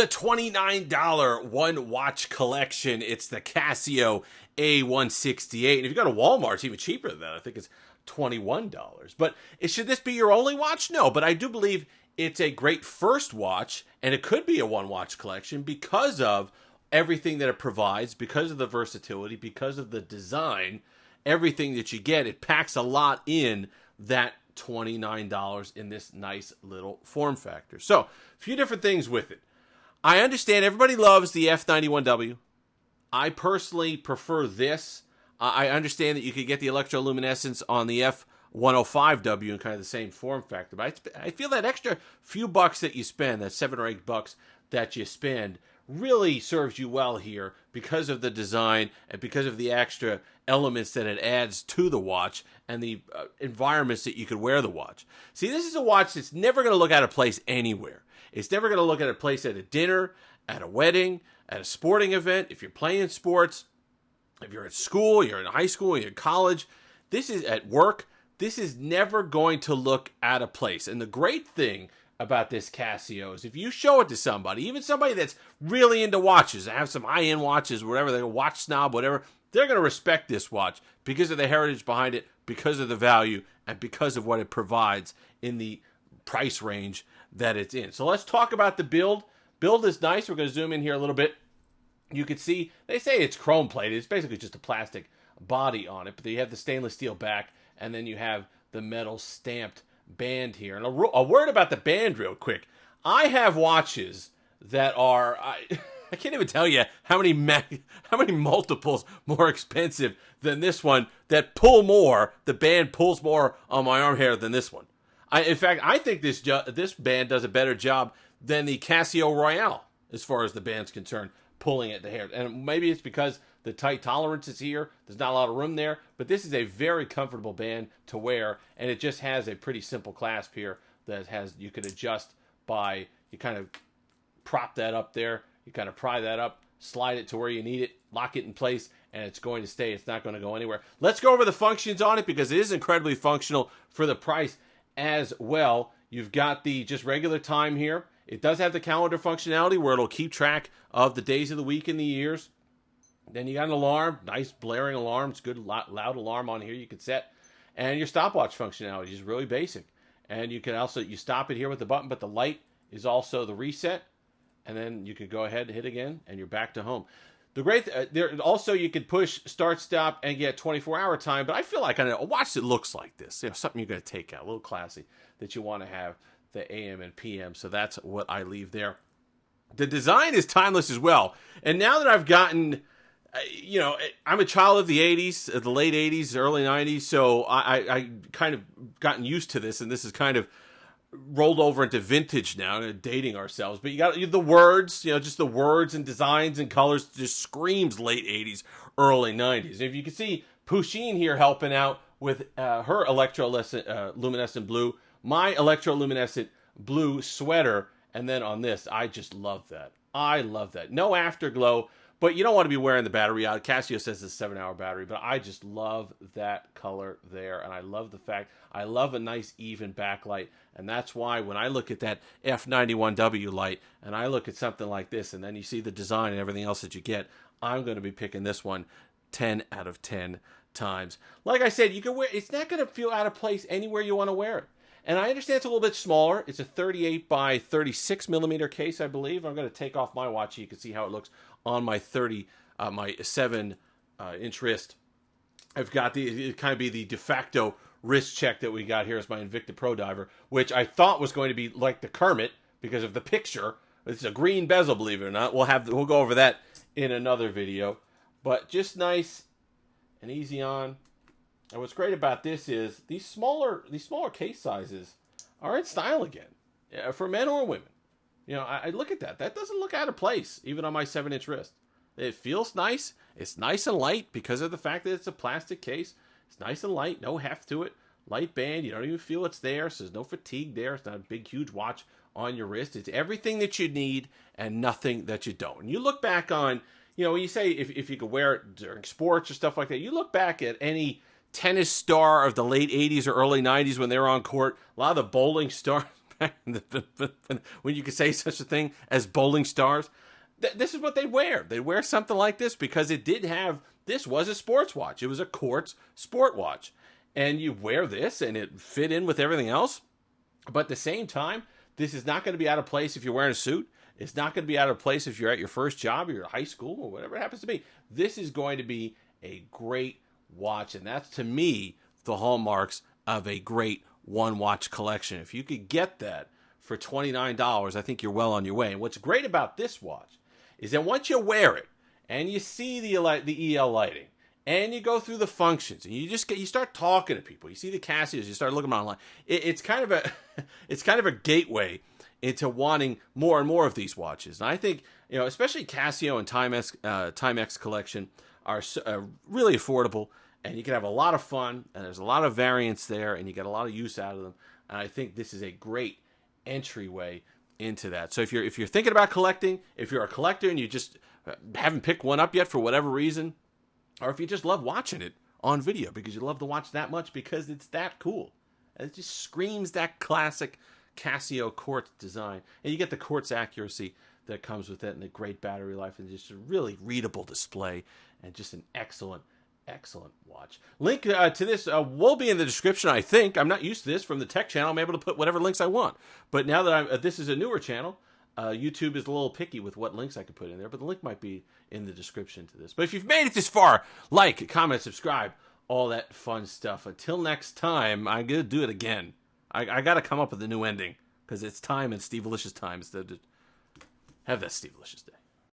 the $29 one watch collection. It's the Casio A168. And if you go to Walmart, it's even cheaper than that. I think it's $21. But should this be your only watch? No, but I do believe it's a great first watch, and it could be a one watch collection because of everything that it provides, because of the versatility, because of the design, everything that you get. It packs a lot in that $29 in this nice little form factor. So, a few different things with it. I understand everybody loves the F91W. I personally prefer this. I understand that you could get the electroluminescence on the F105W in kind of the same form factor. But I feel that extra few bucks that you spend, that $7 or $8 that you spend, really serves you well here because of the design and because of the extra elements that it adds to the watch and the environments that you could wear the watch. See, this is a watch that's never going to look out of place anywhere. It's never going to look out of place at a dinner, at a wedding, at a sporting event, if you're playing sports, if you're at school, you're in high school, you're in college, this is at work, this is never going to look out of place. And the great thing about this Casio is if you show it to somebody, even somebody that's really into watches, have some high-end watches, whatever, they're a watch snob, whatever, they're going to respect this watch because of the heritage behind it, because of the value, and because of what it provides in the price range that it's in. So let's talk about the build. Build is nice. We're going to zoom in here a little bit. You can see, they say it's chrome plated. It's basically just a plastic body on it, but you have the stainless steel back, and then you have the metal stamped band here. And a word about the band real quick. I have watches that are, I can't even tell you how many multiples more expensive than this one that pull more. The band pulls more on my arm hair than this one. In fact, I think this band does a better job than the Casio Royale as far as the band's concerned, pulling at the hair. And maybe it's because the tight tolerance is here. There's not a lot of room there. But this is a very comfortable band to wear. And it just has a pretty simple clasp here that you could adjust by, you kind of prop that up there. You kind of pry that up, slide it to where you need it, lock it in place, and it's going to stay. It's not going to go anywhere. Let's go over the functions on it because it is incredibly functional for the price as well. You've got the just regular time here. It does have the calendar functionality where it'll keep track of the days of the week and the years. Then you got an alarm, nice blaring alarm. It's good loud alarm on here you can set. And your stopwatch functionality is really basic. And you can also, you stop it here with the button, but the light is also the reset. And then you could go ahead and hit again, and you're back to home. The great there also you could push start stop and get 24-hour time. But I feel like a watch that looks like this, something you're going to take out, a little classy that you want to have the AM and PM. So that's what I leave there. The design is timeless as well. And now that I've gotten, I'm a child of the 80s, the late 80s, early 90s. So I kind of gotten used to this, and this is kind of rolled over into vintage now, dating ourselves. But you got the words, just the words and designs and colors just screams late 80s, early 90s. And if you can see Pusheen here helping out with her electroluminescent blue, my electroluminescent blue sweater, and then on this, I just love that. I love that. No afterglow, but you don't want to be wearing the battery out. Casio says it's a 7-hour battery, but I just love that color there, and I love the fact, I love a nice even backlight, and that's why when I look at that F91W light, and I look at something like this, and then you see the design and everything else that you get, I'm going to be picking this one 10 out of 10 times. Like I said, you can wear, it's not going to feel out of place anywhere you want to wear it. And I understand it's a little bit smaller. It's a 38 by 36 millimeter case, I believe. I'm going to take off my watch so you can see how it looks on my 7-inch wrist. I've got it kind of be the de facto wrist check that we got here as my Invicta Pro Diver, which I thought was going to be like the Kermit because of the picture. It's a green bezel, believe it or not. We'll go over that in another video. But just nice and easy on. And what's great about this is these smaller case sizes are in style again, for men or women. I look at that. That doesn't look out of place, even on my 7-inch wrist. It feels nice. It's nice and light because of the fact that it's a plastic case. It's nice and light, no heft to it. Light band, you don't even feel it's there, so there's no fatigue there. It's not a big, huge watch on your wrist. It's everything that you need and nothing that you don't. And you look back on, when you say if you could wear it during sports or stuff like that, you look back at any tennis star of the late 80s or early 90s when they were on court, a lot of the bowling stars when you could say such a thing as bowling stars. This is what they'd wear. They'd wear something like this because it did have, this was a sports watch. It was a quartz sport watch. And you wear this and it fit in with everything else. But at the same time, this is not going to be out of place if you're wearing a suit. It's not going to be out of place if you're at your first job or you're at high school or whatever it happens to be. This is going to be a great watch. And that's, to me, the hallmarks of a great one-watch collection. If you could get that for $29, I think you're well on your way. And what's great about this watch is that once you wear it and you see the EL lighting and you go through the functions and you start talking to people, you see the Casios, you start looking online. It's kind of a gateway into wanting more and more of these watches. And I think, especially Casio and Timex collection are really affordable, and you can have a lot of fun, and there's a lot of variants there, and you get a lot of use out of them. And I think this is a great entryway into that. So if you're thinking about collecting, if you're a collector and you just haven't picked one up yet for whatever reason, or if you just love watching it on video because you love the watch that much because it's that cool, it just screams that classic Casio quartz design, and you get the quartz accuracy that comes with it, and the great battery life, and just a really readable display, and just an excellent watch. Link to this will be in the description. I think I'm not used to this from the tech channel. I'm able to put whatever links I want, but now that this is a newer channel, YouTube is a little picky with what links I can put in there, but the link might be in the description to this. But if you've made it this far, like, comment, subscribe, all that fun stuff. Until next time, I'm gonna do it again. I got to come up with a new ending because it's time and Steve Alicious time instead of have that Steve Alicious day.